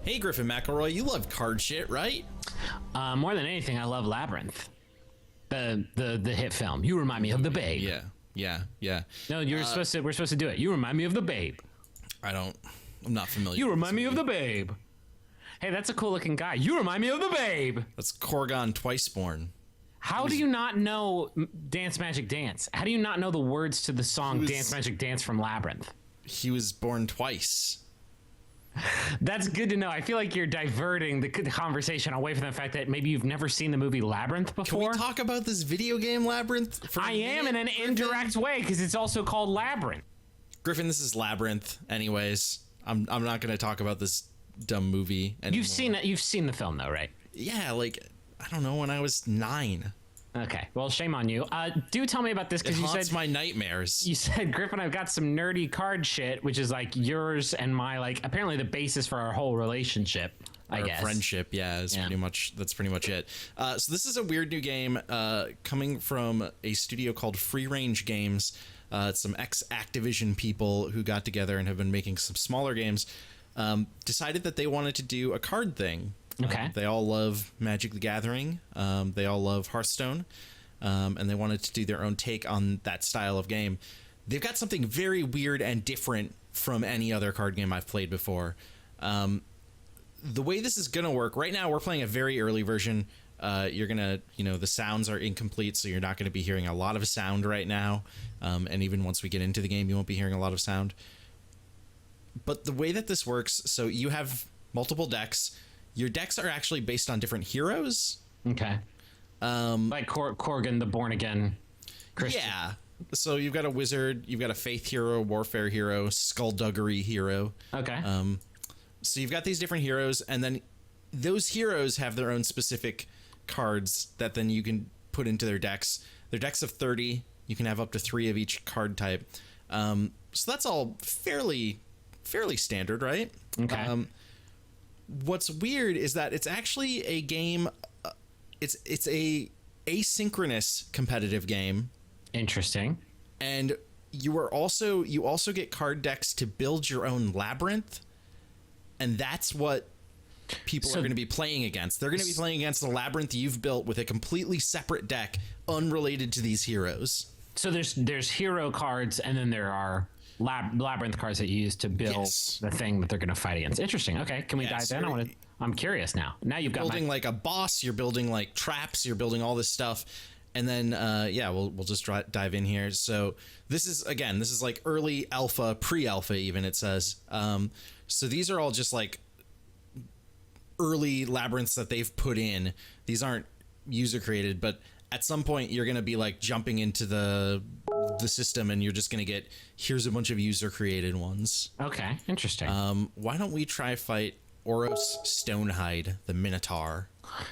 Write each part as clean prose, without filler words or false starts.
Hey, Griffin McElroy, you love card shit, right? More than anything, I love Labyrinth, the hit film. You remind me of the Babe. Yeah. No, we're supposed to do it. You remind me of the Babe. I'm not familiar. You remind me of the Babe. Hey, that's a cool looking guy. You remind me of the Babe. That's Corgan Twiceborn. How do you not know Dance Magic Dance? How do you not know the words to the song Dance Magic Dance from Labyrinth? He was born twice. That's good to know. I feel like you're diverting the conversation away from the fact that maybe you've never seen the movie Labyrinth before. Can we talk about this video game Labyrinth? I am in an indirect way because it's also called Labyrinth. Griffin, this is Labyrinth. Anyways, I'm not going to talk about this dumb movie anymore. You've seen the film though, right? Yeah, like I don't know, when I was 9. Okay, well, shame on you. Do tell me about this because you said my nightmares. You said, Griffin, I've got some nerdy card shit, which is like yours and my apparently the basis for our whole relationship. I guess friendship, pretty much it. So this is a weird new game coming from a studio called Free Range Games. It's some ex-Activision people who got together and have been making some smaller games. Decided that they wanted to do a card thing. Okay. They all love Magic the Gathering. They all love Hearthstone. And they wanted to do their own take on that style of game. They've got something very weird and different from any other card game I've played before. The way this is going to work, right now we're playing a very early version. You're going to, the sounds are incomplete, so you're not going to be hearing a lot of sound right now. And even once we get into the game, you won't be hearing a lot of sound. But the way that this works, so you have multiple decks. Your decks are actually based on different heroes. Okay. Like Corgan, the born again Christian. Yeah. So you've got a wizard, you've got a faith hero, warfare hero, skullduggery hero. Okay. So you've got these different heroes, and then those heroes have their own specific cards that then you can put into their decks. Their decks of 30. You can have up to 3 of each card type. So that's all fairly standard, right? Okay. What's weird is that it's actually a game. It's a asynchronous competitive game. Interesting. And you also get card decks to build your own labyrinth, and that's what people are going to be playing against. They're going to be playing against the labyrinth you've built with a completely separate deck, unrelated to these heroes. So there's hero cards, and then there are labyrinth cards that you use to build the thing that they're going to fight against. Interesting. Okay, can we dive in? I'm curious now. Now you've got building like a boss. You're building like traps. You're building all this stuff, and then we'll just dive in here. So this is like early alpha, pre-alpha even. It says so these are all just like early labyrinths that they've put in. These aren't user created, but at some point you're going to be like jumping into the system, and you're just going to get, here's a bunch of user created ones. Okay, interesting. Why don't we try fight Oros Stonehide, the Minotaur?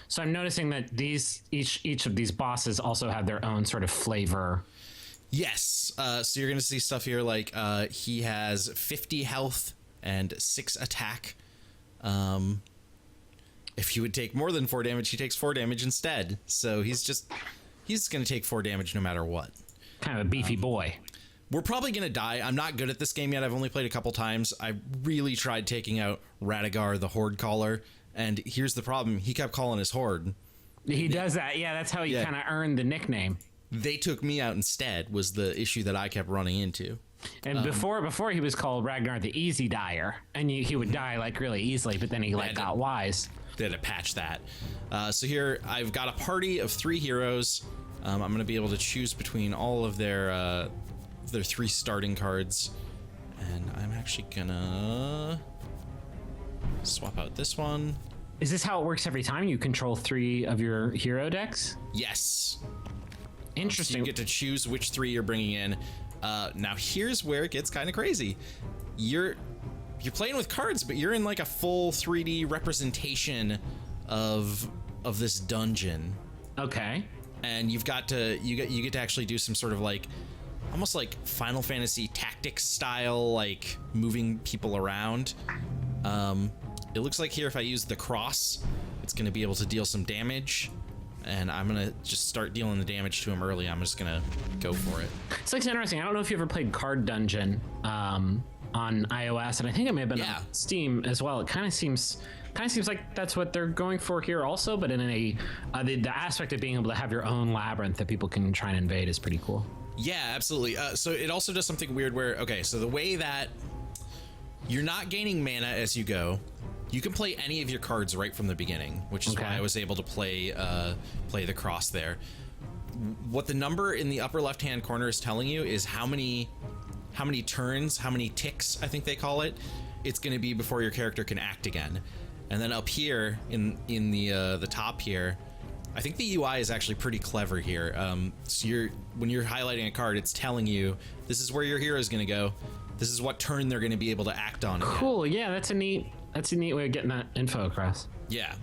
So I'm noticing that each of these bosses also have their own sort of flavor. Yes. So you're going to see stuff here like he has 50 health and 6 attack. If you would take more than 4 damage, he takes 4 damage instead. So he's going to take 4 damage no matter what. Kind of a beefy boy. We're probably going to die. I'm not good at this game yet. I've only played a couple times. I really tried taking out Radigar, the Horde Caller. And here's the problem. He kept calling his Horde. He does that. Yeah, that's how he kind of earned the nickname. They took me out instead was the issue that I kept running into. And before he was called Ragnar the Easy Dyer. And he would die like really easily, but then he got wise. They had to patch that. So here I've got a party of 3 heroes. I'm going to be able to choose between all of their 3 starting cards, and I'm actually gonna swap out this one. Is this how it works every time? You control 3 of your hero decks? Yes. Interesting. So you get to choose which 3 you're bringing in. Now here's where it gets kind of crazy. You're playing with cards, but you're in like a full 3D representation of this dungeon. Okay. And you get to actually do some sort of like almost like Final Fantasy Tactics style, like moving people around. It looks like here if I use the cross, it's going to be able to deal some damage. And I'm going to just start dealing the damage to him early. I'm just going to go for it. It's like interesting. I don't know if you ever played Card Dungeon, on iOS, and I think it may have been on Steam as well. It kind of seems like that's what they're going for here also, but in a the aspect of being able to have your own labyrinth that people can try and invade is pretty cool. Yeah, absolutely. So it also does something weird where, okay, so the way that you're not gaining mana as you go, you can play any of your cards right from the beginning, which is why I was able to play the cross there. What the number in the upper left-hand corner is telling you is how many turns, how many ticks, I think they call it, it's going to be before your character can act again. And then up here in the top here, I think the UI is actually pretty clever here. So when you're highlighting a card, it's telling you this is where your hero is going to go. This is what turn they're going to be able to act on. Cool. Yeah, that's a neat way of getting that info across. Yeah.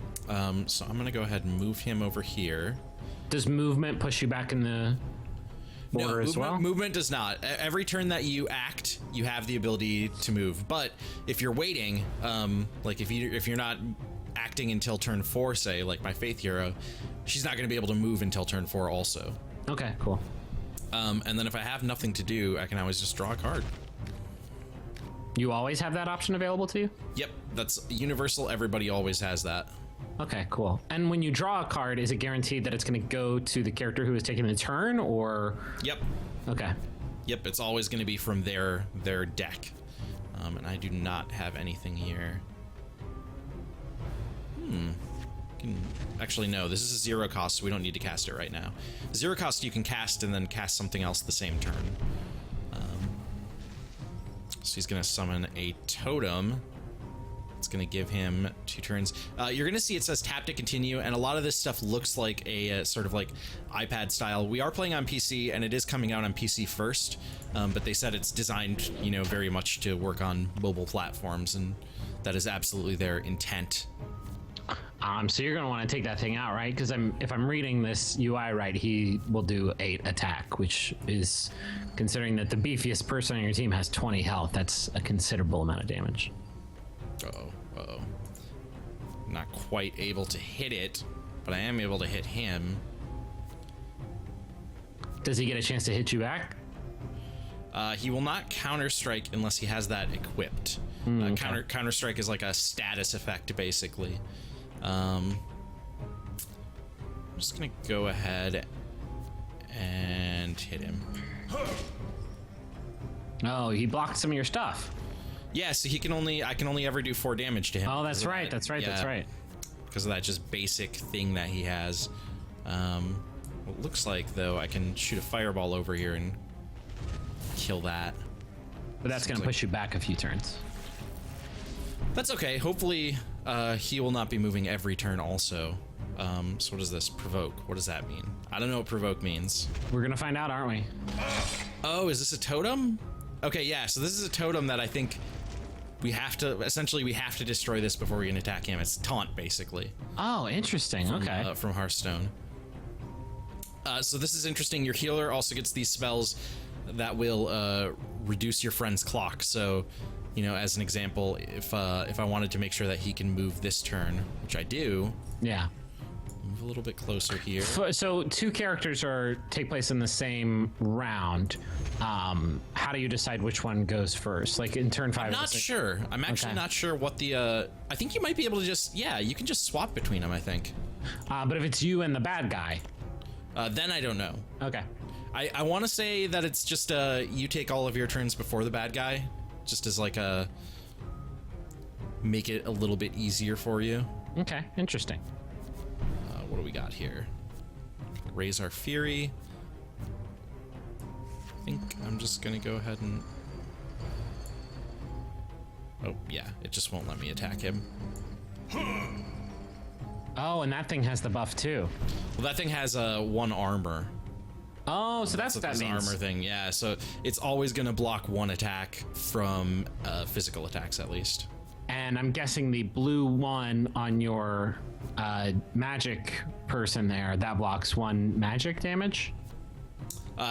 So I'm going to go ahead and move him over here. Does movement push you back in the border as well? Movement does not. Every turn that you act, you have the ability to move. But if you're waiting, like if you're not acting until turn 4, say, like my Faith hero, she's not going to be able to move until turn 4 also. Okay, cool. And then if I have nothing to do, I can always just draw a card. You always have that option available to you? Yep, that's universal. Everybody always has that. Okay, cool. And when you draw a card, is it guaranteed that it's going to go to the character who is taking the turn, or? Yep. Okay. Yep, it's always going to be from their deck. And I do not have anything here. Actually, no, this is a 0 cost, so we don't need to cast it right now. 0 cost you can cast and then cast something else the same turn. So he's going to summon a totem. It's going to give him 2 turns. You're going to see it says tap to continue, and a lot of this stuff looks like a sort of like iPad style. We are playing on PC, and it is coming out on PC first, but they said it's designed, very much to work on mobile platforms, and that is absolutely their intent. So you're going to want to take that thing out, right? Because if I'm reading this UI right, he will do 8 attack, which is, considering that the beefiest person on your team has 20 health, that's a considerable amount of damage. Uh-oh. Not quite able to hit it, but I am able to hit him. Does he get a chance to hit you back? He will not counter-strike unless he has that equipped. Okay. Counter-strike is like a status effect, basically. I'm just gonna go ahead and hit him. Oh, he blocked some of your stuff. Yeah, so I can only ever do 4 damage to him. Oh, that's right. That's right. Because of that just basic thing that he has. It looks like, though, I can shoot a fireball over here and kill that. But that's going to push you back a few turns. That's okay. Hopefully, he will not be moving every turn also. So what is this? Provoke. What does that mean? I don't know what provoke means. We're going to find out, aren't we? Oh, is this a totem? Okay, yeah, so this is a totem that I think we have to destroy this before we can attack him. It's taunt, basically. Oh, interesting. Okay. From Hearthstone. So this is interesting. Your healer also gets these spells that will reduce your friend's clock. So, as an example, if I wanted to make sure that he can move this turn, which I do. Yeah. Move a little bit closer here. So 2 characters take place in the same round. How do you decide which one goes first? Like in turn 5? I'm not sure. I'm actually not sure what the... I think you might be able to you can just swap between them, I think. But if it's you and the bad guy? Then I don't know. Okay. I want to say that it's just you take all of your turns before the bad guy, just as like a... make it a little bit easier for you. Okay, interesting. What do we got here? Raise our Fury. I think I'm just gonna go ahead and... Oh, yeah, it just won't let me attack him. Oh, and that thing has the buff too. Well, that thing has 1 armor. Oh, so that's what that means. Armor thing, yeah. So it's always gonna block 1 attack from physical attacks, at least. And I'm guessing the blue one on your magic person there, that blocks 1 magic damage?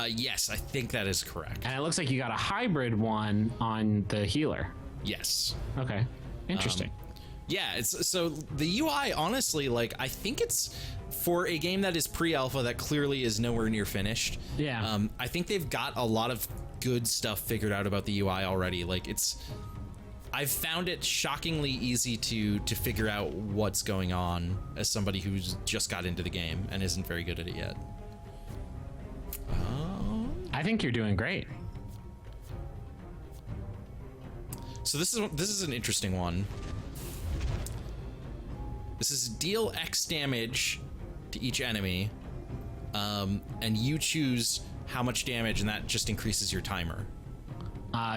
Yes, I think that is correct. And it looks like you got a hybrid one on the healer. Yes. Okay. Interesting. Yeah, so the UI, honestly, like, I think it's for a game that is pre-alpha that clearly is nowhere near finished. Yeah. I think they've got a lot of good stuff figured out about the UI already. Like I've found it shockingly easy to figure out what's going on as somebody who's just got into the game and isn't very good at it yet. I think you're doing great. So this is an interesting one. This is deal X damage to each enemy, and you choose how much damage, and that just increases your timer.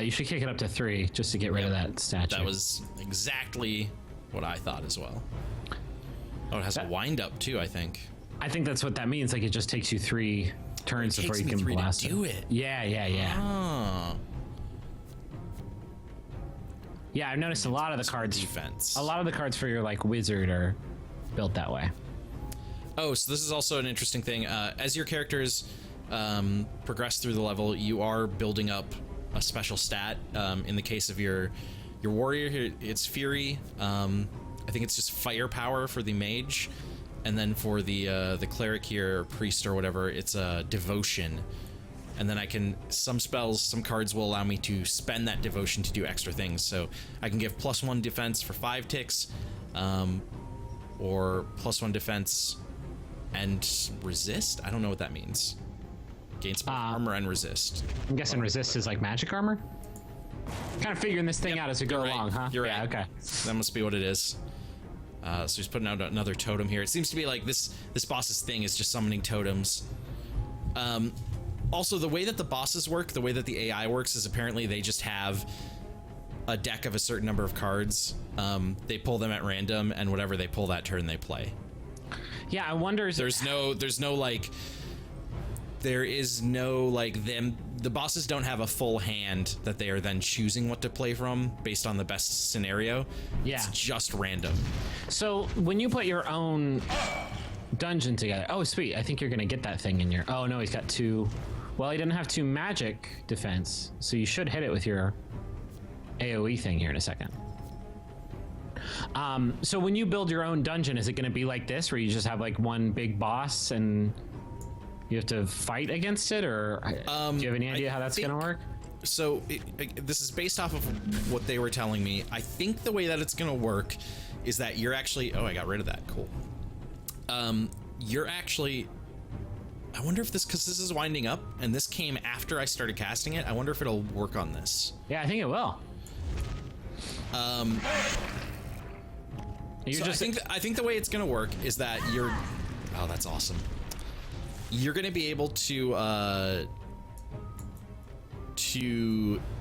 You should kick it up to 3 just to get rid of that statue. That was exactly what I thought as well. Oh, it has a wind up too, I think. I think that's what that means. Like, it just takes you 3 turns before you can blast to do it. Yeah. Oh. Yeah, I've noticed a lot of the cards. Defense. A lot of the cards for your like wizard are built that way. Oh, so this is also an interesting thing. As your characters progress through the level, you are building up a special stat. In the case of your warrior here, it's Fury. I think it's just firepower for the mage, and then for the cleric here, or priest or whatever, it's devotion. And then some cards will allow me to spend that devotion to do extra things. So I can give +1 defense for 5 ticks, or +1 defense and resist. I don't know what that means. Gains armor and resist. I'm guessing resist is like magic armor. Kind of figuring this thing out as we go along, huh? You're right. Okay. That must be what it is. So he's putting out another totem here. It seems to be like this boss's thing is just summoning totems. Also, the way that the bosses work, the way that the AI works, is apparently they just have a deck of a certain number of cards. They pull them at random, and whatever they pull that turn, they play. Yeah, I wonder. There is no like them. The bosses don't have a full hand that they are then choosing what to play from based on the best scenario. Yeah, it's just random. So when you put your own dungeon together, oh sweet, I think you're gonna get that thing in your. Oh no, he's got 2. Well, he didn't have 2 magic defense, so you should hit it with your AoE thing here in a second. So when you build your own dungeon, is it going to be like this, where you just have like one big boss and you have to fight against it, or do you have any idea how that's going to work? So this is based off of what they were telling me. I think the way that it's going to work is that you're actually. Oh, I got rid of that. Cool. You're actually. I wonder if because this is winding up, and this came after I started casting it. I wonder if it'll work on this. Yeah, I think it will. I think the way it's going to work is that you're. Oh, that's awesome. You're going to be able to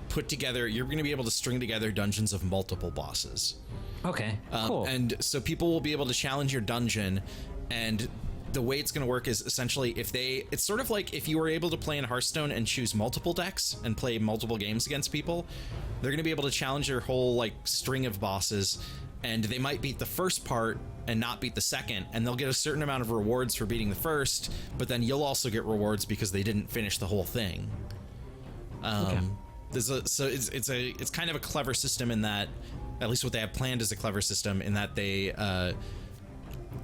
put together. You're going to be able to string together dungeons of multiple bosses. Okay. Cool. And so people will be able to challenge your dungeon, and the way it's going to work is essentially it's sort of like if you were able to play in Hearthstone and choose multiple decks and play multiple games against people, they're going to be able to challenge your whole like string of bosses, and they might beat the first part and not beat the second, and they'll get a certain amount of rewards for beating the first, but then you'll also get rewards because they didn't finish the whole thing. Okay. It's kind of a clever system in that, at least what they have planned is a clever system in that they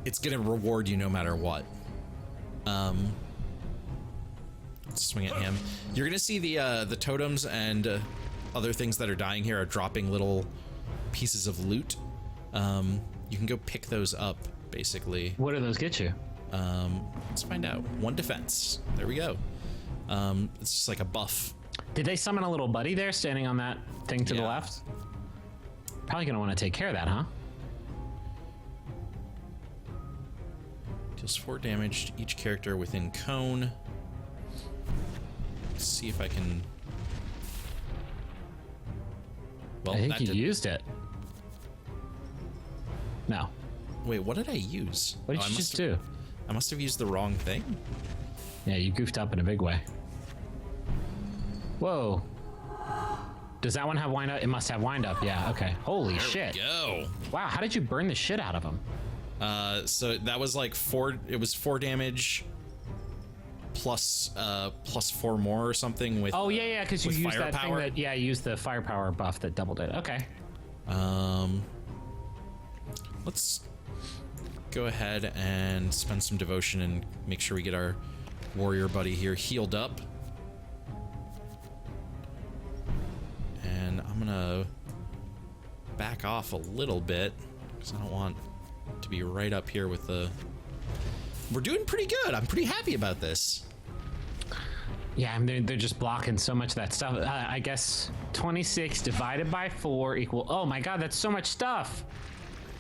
it's going to reward you no matter what. Let's swing at him. You're going to see the totems and other things that are dying here are dropping little pieces of loot. You can go pick those up, basically. What do those get you? Let's find out. 1 defense. There we go. It's just like a buff. Did they summon a little buddy there standing on that thing to the left? Probably going to want to take care of that, huh? Deals 4 damage to each character within cone. Let's see if I can. Well, I think you used it. No. Wait, what did I use? What did you just do? I must have used the wrong thing. Yeah, you goofed up in a big way. Whoa. Does that one have wind up? It must have wind up. Yeah, okay. Holy shit. Go. Wow, how did you burn the shit out of him? So that was like 4. It was 4 damage plus 4 more or something with. Oh yeah, because you used that firepower. thing that you used the firepower buff that doubled it. Okay. Let's go ahead and spend some devotion and make sure we get our warrior buddy here healed up. gonna back off a little bit because I don't want to be right up here with the... We're doing pretty good. I'm pretty happy about this. Yeah, I mean, they're just blocking so much of that stuff. I guess 26 divided by 4 equal... Oh my god, that's so much stuff.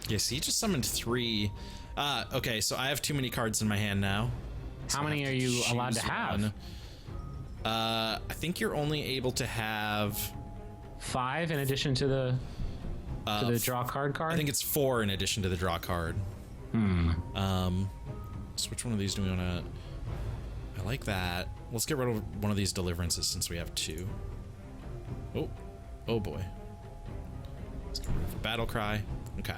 Yeah, see, he just summoned 3. Okay, so I have too many cards in my hand now. How many are you allowed to have? One. I think you're only able to have 5 in addition to the draw card. I think it's 4 in addition to the draw card. So which one of these do we want to... I like that. Let's get rid of one of these deliverances since we have 2. Oh boy. Let's get rid of a battle cry. Okay.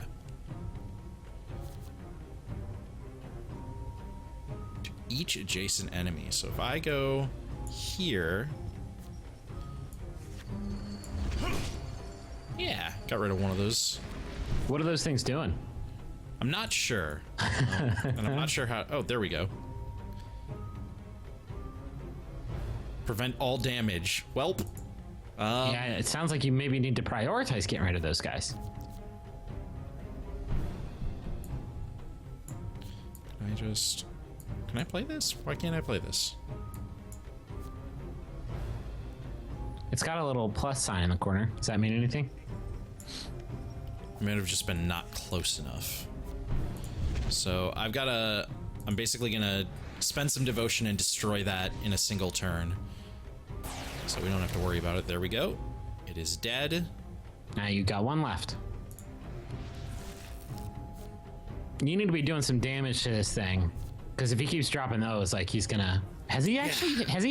To each adjacent enemy. So if I go here... Yeah, got rid of one of those. What are those things doing? I'm not sure. And I'm not sure how... Oh, there we go. Prevent all damage. Welp. Yeah, it sounds like you maybe need to prioritize getting rid of those guys. Can I play this? Why can't I play this? It's got a little plus sign in the corner. Does that mean anything? I might have just been not close enough. So I'm basically gonna spend some devotion and destroy that in a single turn. So we don't have to worry about it. There we go. It is dead. Now you got 1 left. You need to be doing some damage to this thing, because if he keeps dropping those, like he's gonna... Has he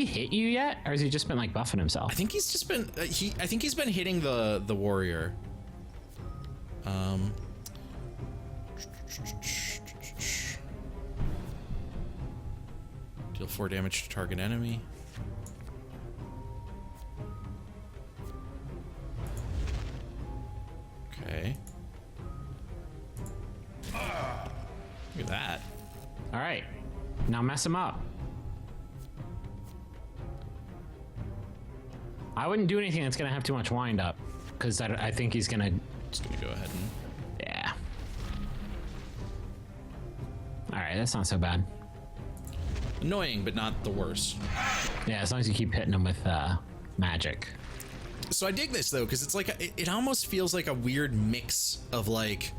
hit you yet, or has he just been like buffing himself? I think he's just been I think he's been hitting the warrior. Deal 4 damage to target enemy. Okay. Look at that. All right, now mess him up. I wouldn't do anything that's gonna have too much wind up, because I think he's gonna... Just gonna go ahead and... Yeah. All right, that's not so bad. Annoying, but not the worst. Yeah, as long as you keep hitting him with magic. So I dig this though, because it's like it almost feels like a weird mix of like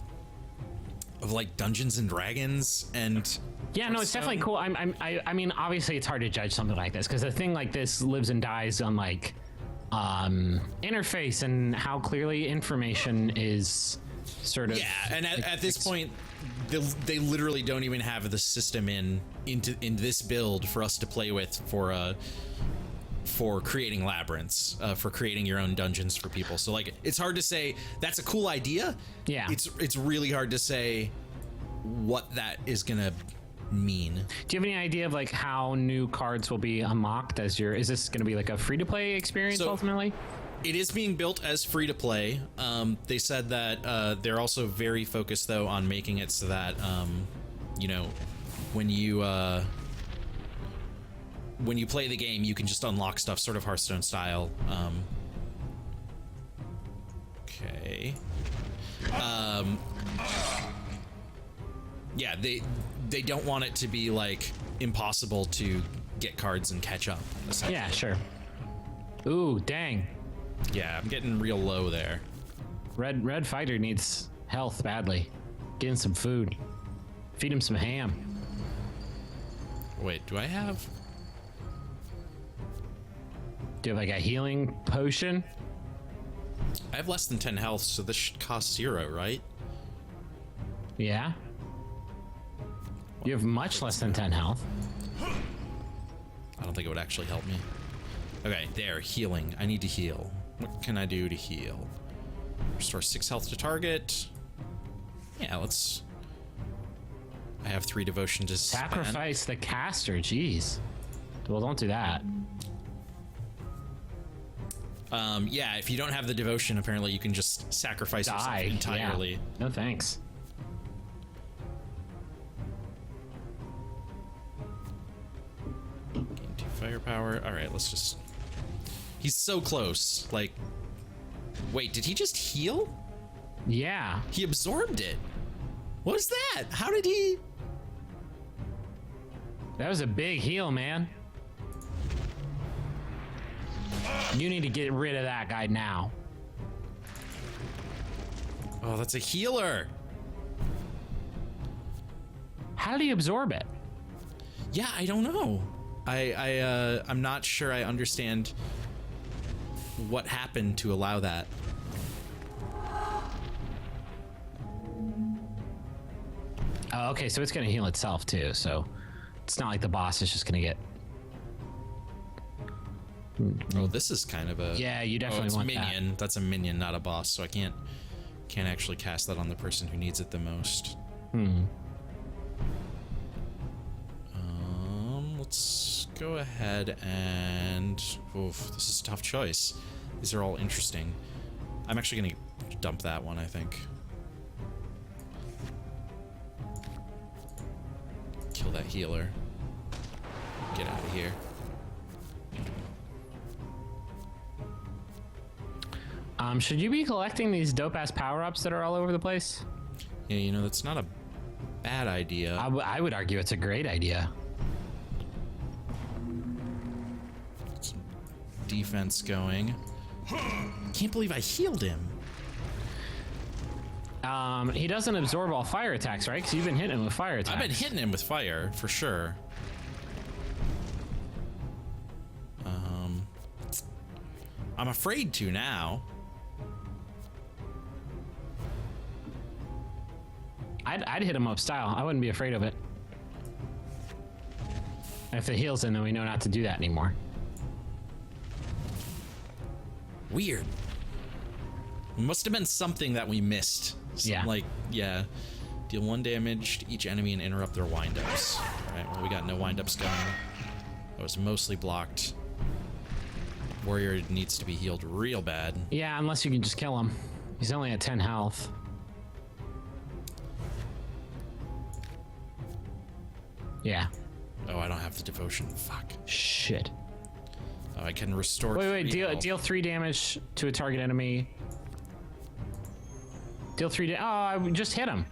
Dungeons and Dragons and... Yeah, no, it's definitely cool. I mean, obviously it's hard to judge something like this, because a thing like this lives and dies on like interface and how clearly information is sort of... Yeah, and at this point, they literally don't even have the system in this build for us to play with for creating labyrinths, for creating your own dungeons for people. So like, it's hard to say that's a cool idea. Yeah, it's really hard to say what that is gonna mean. Do you have any idea of like how new cards will be unlocked as is this going to be like a free-to-play experience ultimately? It is being built as free-to-play. They said that they're also very focused though on making it so that you know, when you play the game, you can just unlock stuff sort of Hearthstone style. Okay. Yeah, they don't want it to be like impossible to get cards and catch up. Yeah, sure. Ooh, dang. Yeah, I'm getting real low there. Red fighter needs health badly. Get him some food. Feed him some ham. Wait, do I have... Do you have like a healing potion? I have less than 10 health, so this should cost 0, right? Yeah. You have much less than 10 health. I don't think it would actually help me. Okay, there, healing. I need to heal. What can I do to heal? Restore 6 health to target. Yeah, let's... I have 3 devotion to spend. Sacrifice the caster, jeez. Well, don't do that. Yeah, if you don't have the devotion, apparently you can just sacrifice yourself entirely. Yeah. No thanks. Gain 2 firepower. All right, let's just... He's so close. Like, Wait, did he just heal? Yeah. He absorbed it. What is that? How did he? That was a big heal, man. You need to get rid of that guy now. Oh, that's a healer. How did he absorb it? Yeah, I don't know. I'm not sure I understand what happened to allow that. Oh, okay, so it's gonna heal itself too, so it's not like the boss is just gonna get... Oh, this is kind of a... Yeah, you definitely it's want minion. that. That's a minion, not a boss, so I can't actually cast that on the person who needs it the most. Let's go ahead and... Oof, this is a tough choice. These are all interesting. I'm actually going to dump that one, I think. Kill that healer. Get out of here. Should you be collecting these dope-ass power-ups that are all over the place? Yeah, you know, that's not a bad idea. I would argue it's a great idea. Some defense going. Can't believe I healed him. He doesn't absorb all fire attacks, right? Because you've been hitting him with fire attacks. I've been hitting him with fire, for sure. I'm afraid to now. I'd hit him up style. I wouldn't be afraid of it. If the heal's in, then we know not to do that anymore. Weird. It must have been something that we missed. Yeah. Like, yeah. Deal 1 damage to each enemy and interrupt their windups. Alright, well, we got no windups going. That was mostly blocked. Warrior needs to be healed real bad. Yeah, unless you can just kill him. He's only at 10 health. Yeah. Oh, I don't have the devotion. Fuck. Shit. Oh, I can restore. Wait, 3 health. deal 3 damage to a target enemy. Deal 3 oh, I just hit him.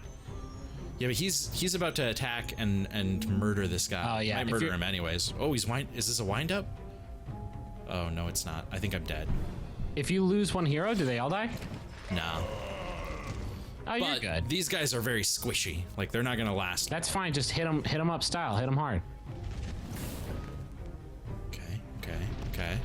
Yeah, but he's about to attack and murder this guy. Oh, yeah, I if murder you're- him anyways. Oh, is this a wind up? Oh no, it's not. I think I'm dead. If you lose one hero, do they all die? No. Oh, you're But good. these guys are very squishy. Like, they're not gonna last. That's fine. Just hit him up style. Hit him hard. Okay.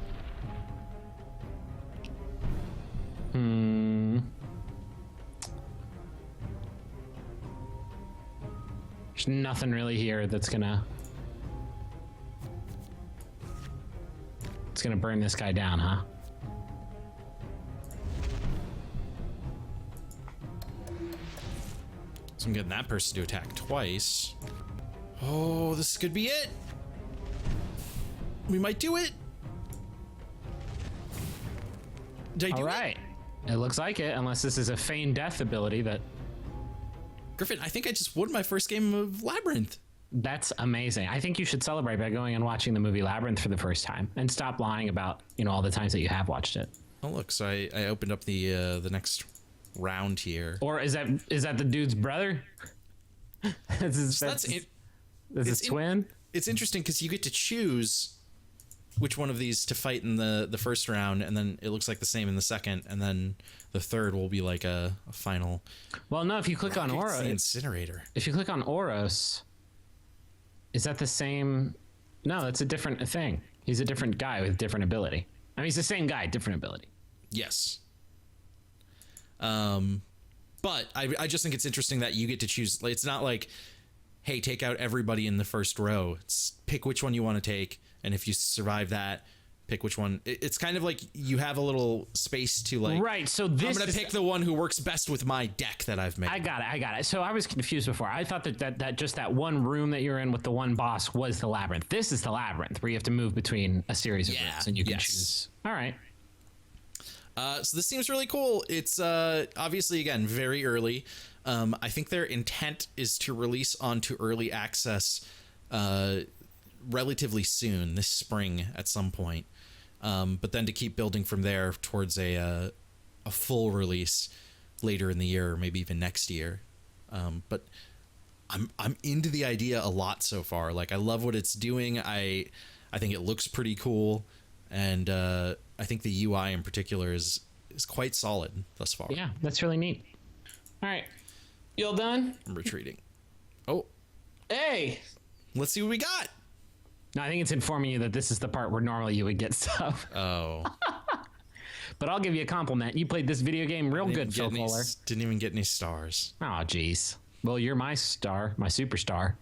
There's nothing really here that's gonna... It's gonna burn this guy down, huh? So I'm getting that person to attack twice. Oh, this could be it. We might do it. Did I do All it? right. It looks like it, unless this is a feign death ability that... Griffin, I think I just won my first game of Labyrinth. That's amazing. I think you should celebrate by going and watching the movie Labyrinth for the first time and stop lying about, all the times that you have watched it. Oh, look, so I opened up the next round here. Or is that the dude's brother? That's his, So that's his twin? It's interesting because you get to choose which one of these to fight in the first round, and then it looks like the same in the second, and then the third will be like a final. Well, no, if you click on It's the Oros, incinerator. if you click on Oros, is that the same? No, that's a different thing. He's a different guy with different ability. I mean, he's the same guy, different ability. Yes. But I just think it's interesting that you get to choose. It's not like, hey, take out everybody in the first row. It's pick which one you want to take, and if you survive that, pick which one. It's kind of like you have a little space to like. Right. So this I'm gonna pick the one who works best with my deck that I've made. I got it. So I was confused before. I thought that just that one room that you're in with the one boss was the labyrinth. This is the labyrinth where you have to move between a series of rooms and you can choose. All right. So this seems really cool. It's obviously, again, very early. I think their intent is to release onto early access relatively soon, this spring at some point. But then to keep building from there towards a a full release later in the year, or maybe even next year. But I'm into the idea a lot so far. Like, I love what it's doing. I think it looks pretty cool, and I think the UI in particular is quite solid thus far. Yeah, that's really neat. All right, you all done? I'm retreating. Oh, Hey. let's see what we got. No, I think it's informing you that this is the part where normally you would get stuff. Oh, But I'll give you a compliment. You played this video game real good, Phil Fuller. Didn't even get any stars. Oh, jeez. Well, you're my star, my superstar.